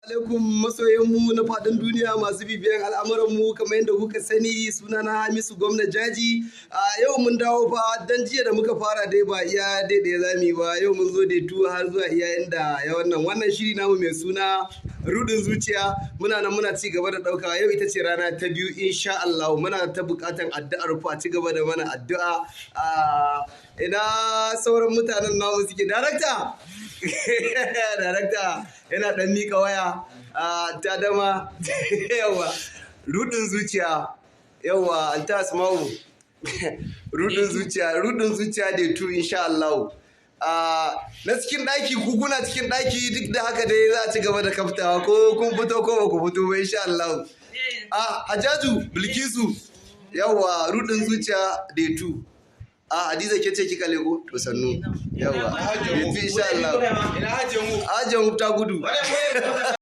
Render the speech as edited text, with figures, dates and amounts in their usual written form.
alaikum masoyanmu na faɗin duniya masu bibiyan al'amuranmu kamar yadda kuka sani sunana Hamisu Gwamna Jaji. Yau mun dawo fa dan jiya da muka fara dai ba iya daidai zami ba, yau mun zo dai tuwa har zuwa iya inda ya wannan shiri namu mai suna rudin zuciya muna nan muna ci gaba da ɗauka. Yau ita ce rana ta biyu insha Allah, muna ta buƙatan addu'ar ku a ci gaba da mana addu'a. Ina sauran mutanen namu suke darakta darakta yana ɗan miƙa waya ta dama yawa rudin zuciya yawa an ta asma'u rudin zuciya da tu insha Allah. Na cikin ɗaki kuna cikin ɗaki duk da haka dai za a ci gaba da kaftawa ko kun fito ko ba ku fito ba insha Allah. Hajaju Bilkisu yawa rudin zuciya da tu. Hadiza ke ce kika lego to sannu yawa insha Allah. Ina hajjan mu ta gudu